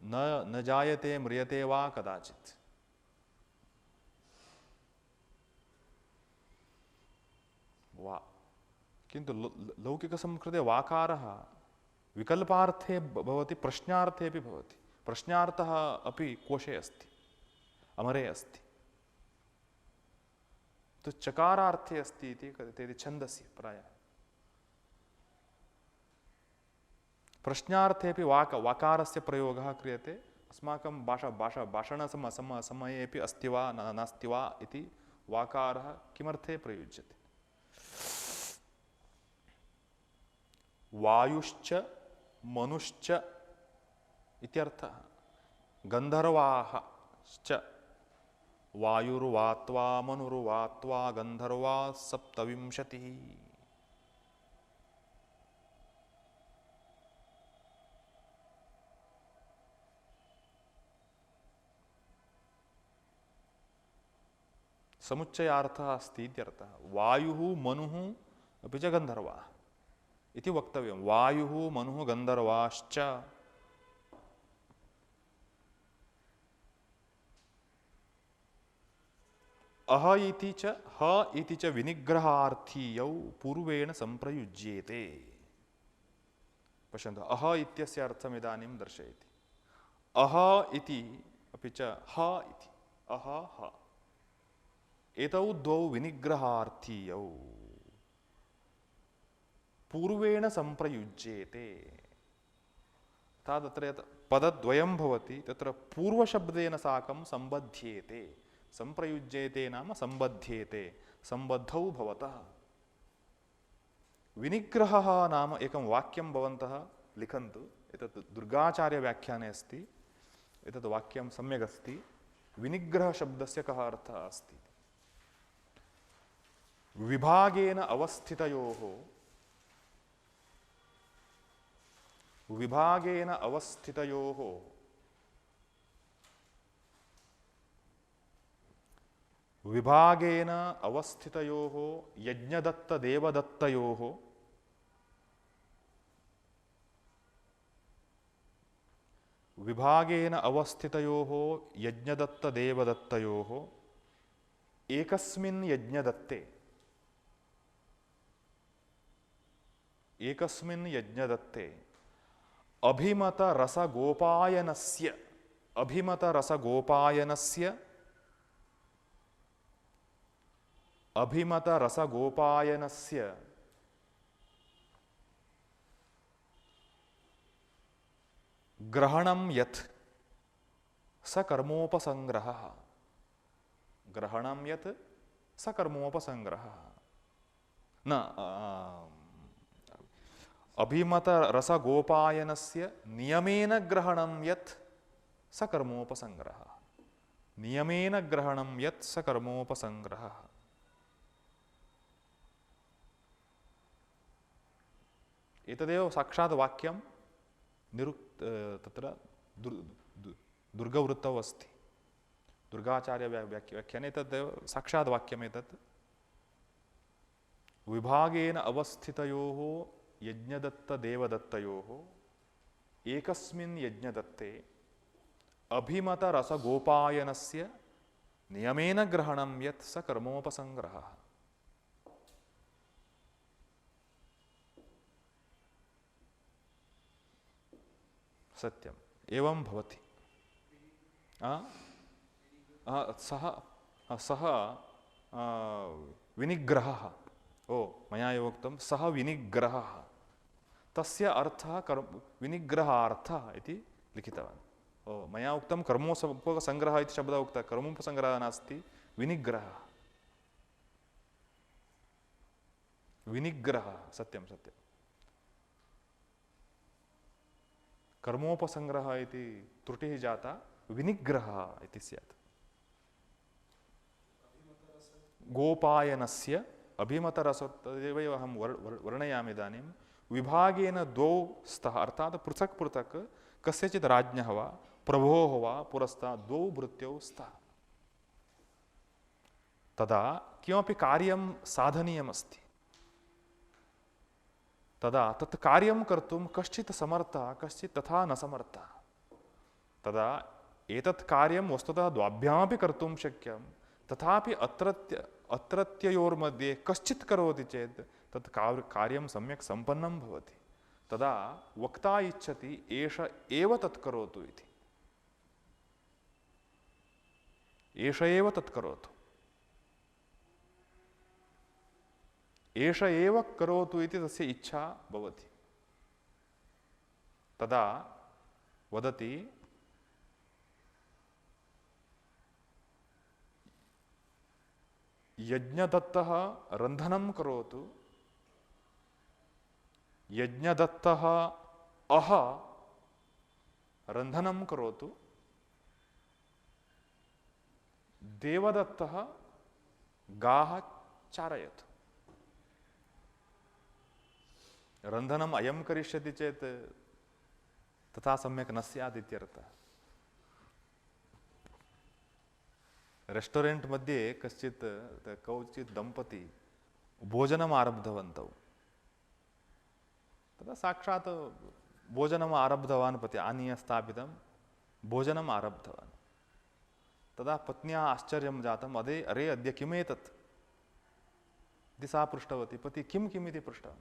न जायते म्रियते वा कदाचित्। वा, किन्तु लौकिकसंस्कृते वाकारः विकल्पार्थे भवति, प्रश्नार्थे अपि भवति। प्रश्नार्थः अपि कोशे अस्ति, अमरे अस्ति। तो चकारार्थे अस्ति इति कथ्यते छन्दसि प्रायः। प्रश्नार्थेऽपि वाकारस्य प्रयोगः क्रियते। अस्माकं भाषणसमये अस्ति वा नास्ति वा इति वाकारः किमर्थे प्रयुज्यते? वायुश्च मनुश्च इत्यर्थः। गन्धर्वाश्च वायुर्वात्वा मनुर्वात्वा गन्धर्वा सप्तविंशतिः। समुच्चयार्थः अस्ति इत्यर्थः। वायुः मनुः अपि च गन्धर्वाः इति वक्तव्यं। वायुः मनुः गन्धर्वाश्च। अह इति च ह इति च विनिग्रहार्थीयौ पूर्वेण संप्रयुज्येते। पश्यन्तु, अह इत्यस्य अर्थम् इदानीं दर्शयति। अह इति अपि च ह इति, अह ह, एतौ द्वौ विनिग्रहार्थीयौ पूर्वेण संप्रयुज्येते। अर्थात् तत्र यत् पदद्वयं भवति तत्र पूर्वशब्देन साकं सम्बध्येते, सम्प्रयुज्येते नाम सम्बध्येते, सम्बद्धौ भवतः। विनिग्रहः नाम एकं वाक्यं भवन्तः लिखन्तु, एतत् दुर्गाचार्यव्याख्याने अस्ति, एतत् वाक्यं सम्यक् अस्ति। विनिग्रहशब्दस्य कः अर्थः अस्ति? विभागेन अवस्थितयोः, विभागेन अवस्थितयोः विभागेन अवस्थितयोः यज्ञदत्तदेवदत्तयोः विभागेन अवस्थितयोः यज्ञदत्तदेवदत्तयोः एकस्मिन् यज्ञदत्ते, एकस्मिन् यज्ञदत्ते अभिमतरसगोपायनस्य, अभिमतरसगोपायनस्य, अभिमतरसगोपायनस्य ग्रहणं यत् स कर्मोपसंग्रहः, ग्रहणं यत् स कर्मोपसंग्रहः। न अभिमतरसगोपायनस्य नियमेन ग्रहणं यत् स कर्मोपसंग्रहः, नियमेन ग्रहणं यत् स कर्मोपसंग्रहः। एतदेव साक्षात् वाक्यं तत्र दुर्गवृत्तौ अस्ति, दुर्गाचार्य व्याख्याने तदेव साक्षात् वाक्यम् एतत्। विभागेन अवस्थितयोः यज्ञदत्तदेवदत्तयोः एकस्मिन् यज्ञदत्ते अभिमतरसगोपायनस्य नियमेन ग्रहणं यत् स कर्मोपसंग्रहः। सत्यम्, एवं भवति। सः सः विनिग्रहः, ओ मया एव उक्तं सः विनिग्रहः, तस्य अर्थः विनिग्रहार्थः इति लिखितवान्। ओ मया उक्तं कर्मोपसंग्रहः इति शब्दः उक्तः, कर्मोपसंग्रहः नास्ति, विनिग्रहः, विनिग्रहः, सत्यं सत्यं। कर्मोपसंग्रहः इति त्रुटिः जाता, विनिग्रहः इति स्यात्। गोपायनस्य अभिमतरस, तदेव अहं वर्णयामि इदानीं। विभागेन द्वौ स्तः, अर्थात् पृथक् पृथक् कस्यचित् राज्ञः वा प्रभोः वा पुरस्तात् द्वौ भृत्यौ स्तः। तदा किमपि कार्यं साधनीयमस्ति, तदा तत् कार्यं कर्तुं कश्चित् समर्थः, कश्चित् तथा न समर्थः। तदा एतत् कार्यं वस्तुतः द्वाभ्यामपि कर्तुं शक्यं, तथापि अत्रत्ययोर्मध्ये कश्चित् करोति चेत् तत् कार्यं सम्यक् सम्पन्नं भवति। तदा वक्ता इच्छति एष एव तत् करोतु इति, एष एव तत् करोतु, एष एव करोतु इति तस्य इच्छा भवति। तदा वदति यज्ञदत्तः रन्धनं करोतु, यज्ञदत्तः अह रन्धनं करोतु, देवदत्तः गाः चारयतु। रन्धनम् अयं करिष्यति चेत् तथा सम्यक् न स्यात् इत्यर्थः। रेस्टोरेंट मध्ये कौचित् दंपती भोजनम् आरब्धवन्तौ। तदा साक्षात् भोजनम् आरब्धवान् पति आनीय स्थापितं भोजनम् आरब्धवान्। तदा पत्न्याः आश्चर्यं जातम्, अरे अद्य किमेतत् इति सा पृष्टवती। पति किम् इति पृष्टवान्।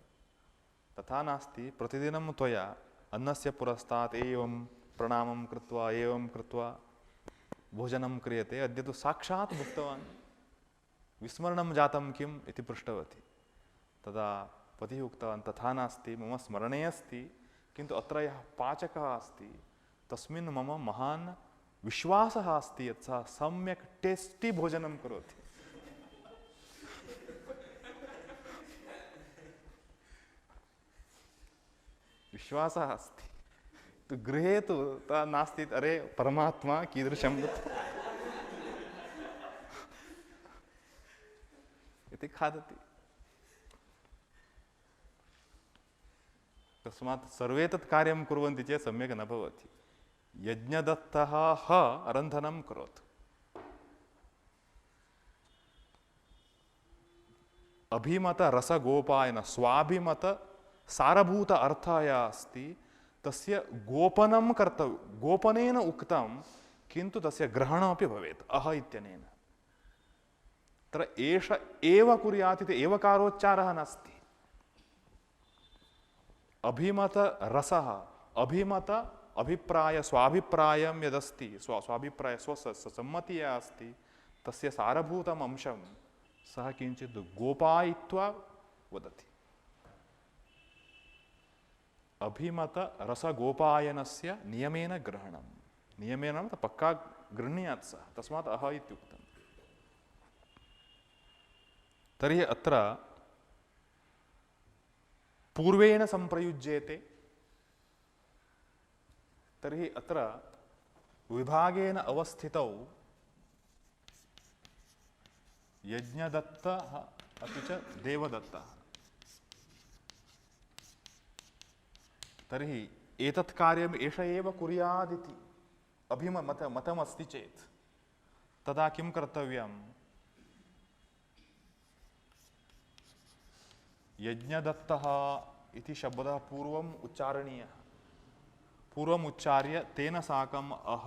तथा नास्ति, प्रतिदिनं त्वया अन्नस्य पुरस्तात् एवं प्रणामं कृत्वा एवं कृत्वा भोजनं क्रियते, अद्य तु साक्षात् भुक्तवान्, विस्मरणं जातं किम् इति पृष्टवती। तदा पतिः उक्तवान्, तथा नास्ति, मम स्मरणे अस्ति, किन्तु अत्र यः पाचकः अस्ति तस्मिन् मम महान् विश्वासः अस्ति यत् सः सम्यक् टेस्टी भोजनं करोति। विश्वासः अस्ति। तु गृहे तु नास्ति, अरे परमात्मा कीदृशम् इति खादति। तस्मात् सर्वे तत् कार्यं कुर्वन्ति चेत् सम्यक् न भवति। यज्ञदत्तः रन्धनं करोतु। अभिमत रसगोपायन स्वाभिमत सारभूत अर्थः यः अस्ति तस्य गोपनं कर्तव्यं। गोपनेन उक्तं किन्तु तस्य ग्रहणमपि भवेत् अह इत्यनेन। तत्र एष एव कुर्यात् इति एवकारोच्चारः नास्ति। अभिमत रसः, अभिमत अभिप्राय स्वाभिप्रायं यदस्ति, स्वाभिप्राय स्वसम्मतिः या अस्ति तस्य सारभूतम् अंशं सः किञ्चित् गोपायित्वा वदति। अभिमत रसगोपायनस्य नियमेन ग्रहणं। नियमेन पक्का गृह्णीयात् सः, तस्मात् अह इत्युक्तम्। तर्हि अत्र पूर्वेण संप्रयुज्येते। तर्हि अत्र विभागेन अवस्थितौ यज्ञदत्तः अपि च देवदत्तः। तर्हि एतत् कार्यम् एष एव कुर्यादिति मतमस्ति चेत् तदा किं कर्तव्यम्? यज्ञदत्तः इति शब्दः पूर्वम् उच्चारणीयः। पूर्वम् उच्चार्य तेन साकम् अह।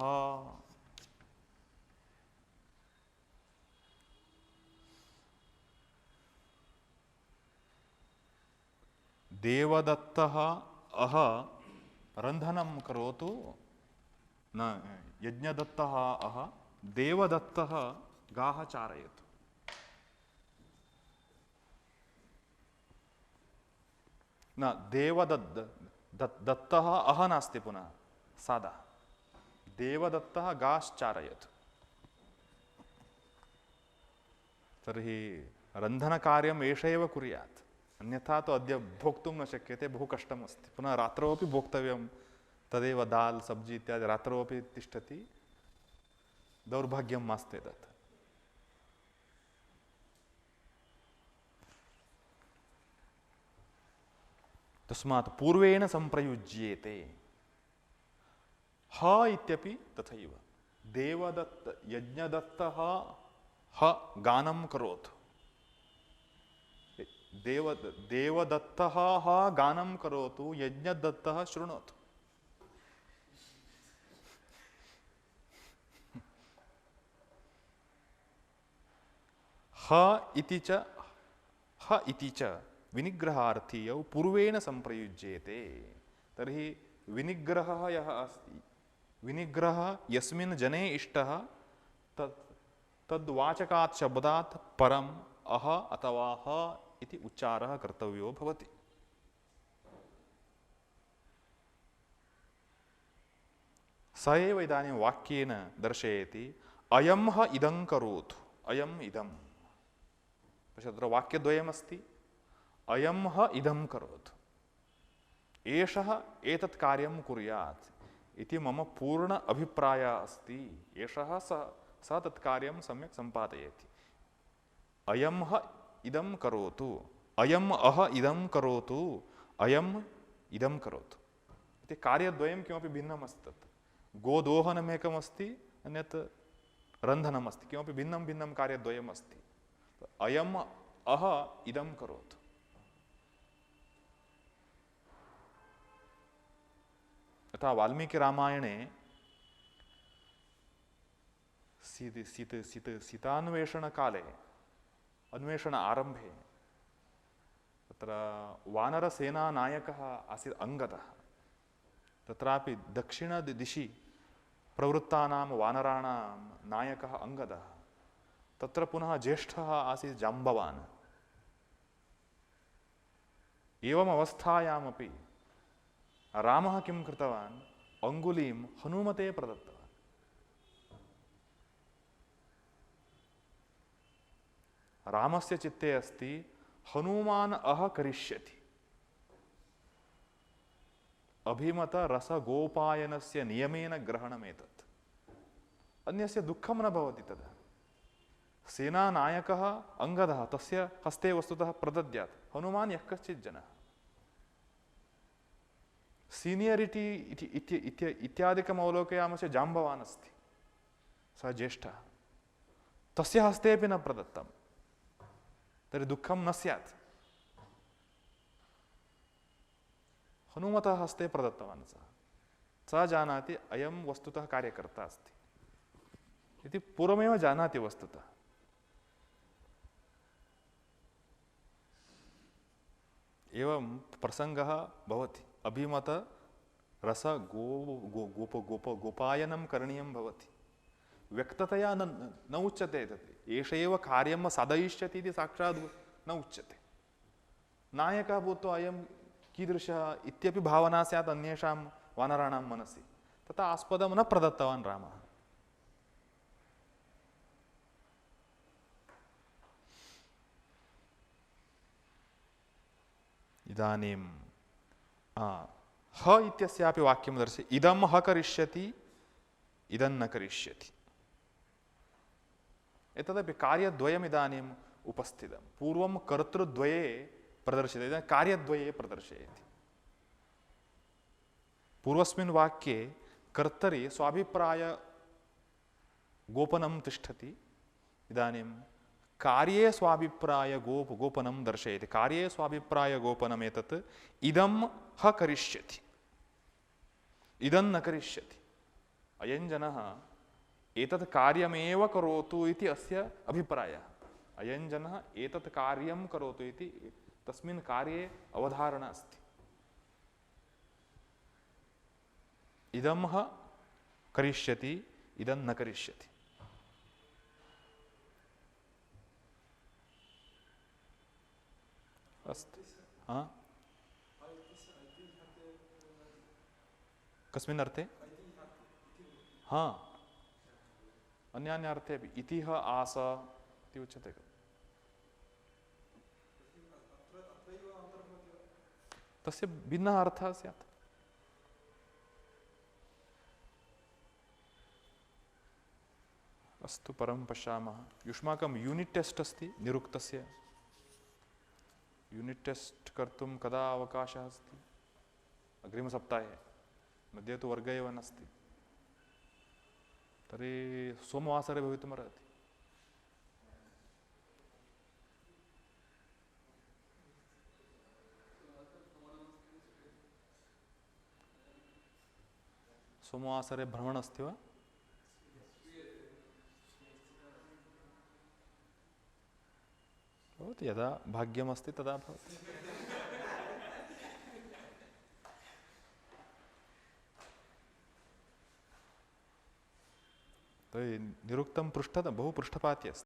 देवदत्तः अह रन्धनं करोतु, न यज्ञदत्तः अह देवदत्तः गाः चारयतु। न दत्तः अह नास्ति, पुनः सादा देवदत्तः गाश्चारयतु। तर्हि रन्धनकार्यम् एष एव कुर्यात्, अन्यथा तु अद्य भोक्तुं न शक्यते, बहु कष्टमस्ति। पुनः रात्रौ अपि भोक्तव्यं, तदेव दाल् सब्जी इत्यादि रात्रौ अपि तिष्ठति, दौर्भाग्यं मास्ते तत्। तस्मात् पूर्वेण संप्रयुज्येते। ह इत्यपि तथैव। देवदत्त यज्ञदत्तः ह गानं करोतु। देवदत्तः ह गानं करोतु, यज्ञदत्तः शृणोतु। ह इति च विनिग्रहार्थीयौ पूर्वेण संप्रयुज्येते। तर्हि विनिग्रहः यः अस्ति, विनिग्रहः यस्मिन् जने इष्टः तद्वाचकात् शब्दात् परम् अह अथवा ह इति उच्चारः कर्तव्यो भवति। स एव इदानीं वाक्येन दर्शयति। अयं ह इदं करोतु, अयम् इदं। तत्र वाक्यद्वयमस्ति। अयं ह इदं करोतु, एषः एतत् कार्यं कुर्यात् इति मम पूर्ण अभिप्रायः अस्ति। एषः स तत् कार्यं सम्यक् सम्पादयति। अयं ह इदं करोतु, अयम् अह इदं करोतु, अयम् इदं करोतु इति कार्यद्वयं किमपि भिन्नम् अस्ति। तत् गोदोहनमेकमस्ति, अन्यत् रन्धनमस्ति, किमपि भिन्नं भिन्नं कार्यद्वयम् अस्ति। अयम् अह इदं करोतु। यथा वाल्मीकिरामायणे सीतान्वेषणकाले, अन्वेषण आरम्भे तत्र वानरसेनानायकः आसीत् अङ्गदः। तत्रापि दक्षिणदिशि प्रवृत्तानां वानराणां नायकः अङ्गदः। तत्र पुनः ज्येष्ठः आसीत् जाम्बवान्। एवम् अवस्थायामपि रामः किं कृतवान्? अङ्गुलीं हनुमते प्रदत्तवान्। रामस्य चित्ते अस्ति हनुमान् करिष्यति। अभिमत रस गोपायनस्य नियमेन ग्रहणमेतत्। अन्यस्य दुःखं न भवति तदा। सेनानायकः अङ्गदः तस्य हस्ते वस्तुतः प्रदद्यात्, हनुमान् यः कश्चित् जनः। सीनियरिटी इत्यादिकम् अवलोकयामश्चेत् जाम्बवान् अस्ति, सः ज्येष्ठः, तस्य हस्ते अपि न प्रदत्तं, तर्हि दुःखं न स्यात्। हनुमतः हस्ते प्रदत्तवान् सः जानाति अयं वस्तुतः कार्यकर्ता अस्ति इति पूर्वमेव जानाति वस्तुतः। एवं प्रसङ्गः भवति। अभिमत रस गोपायनं करणीयं भवति। व्यक्ततया न उच्यते तत् एष एव कार्यं साधयिष्यति इति साक्षात् न उच्यते। नायकः भूत्वा अयं कीदृशः इत्यपि भावना स्यात् अन्येषां वानराणां मनसि। तथा आस्पदं न प्रदत्तवान् रामः। इदानीं ह इत्यस्यापि वाक्यं दर्शयति। इदं ह करिष्यति, इदं न करिष्यति। एतदपि कार्यद्वयम् इदानीम् उपस्थितं। पूर्वं कर्तृद्वये प्रदर्शिते, इदानीं कार्यद्वये प्रदर्शयति। पूर्वस्मिन् वाक्ये कर्तरि स्वाभिप्राय गोपनं तिष्ठति, इदानीं कार्ये स्वाभिप्राय गोपनं दर्शयति। कार्ये स्वाभिप्राय गोपनम् एतत् इदं ह करिष्यति, इदं न करिष्यति। अयं जनः एतत् कार्यमेव करोतु इति अस्य अभिप्रायः। अयं जनः एतत् कार्यं करोतु इति तस्मिन् कार्ये अवधारणा अस्ति। इदं ह करिष्यति, इदं न करिष्यति। अस्तु। कस्मिन् अर्थे? हाँ, अन्यान्यार्थे अपि इतिह आस इति उच्यते खलु। तस्य भिन्नः अर्थः स्यात्। अस्तु, परं पश्यामः। युष्माकं यूनिट् टेस्ट् अस्ति निरुक्तस्य। यूनिट् टेस्ट् कर्तुं कदा अवकाशः अस्ति? अग्रिमसप्ताहे। मध्ये तु वर्गः एव नास्ति। तर्हि सोमवासरे भवितुमर्हति। सोमवासरे भ्रमणम् अस्ति वा? भवति, यदा भाग्यमस्ति तदा भवति। तर्हि निरुक्तं बहु पृष्ठपाती अस्ति।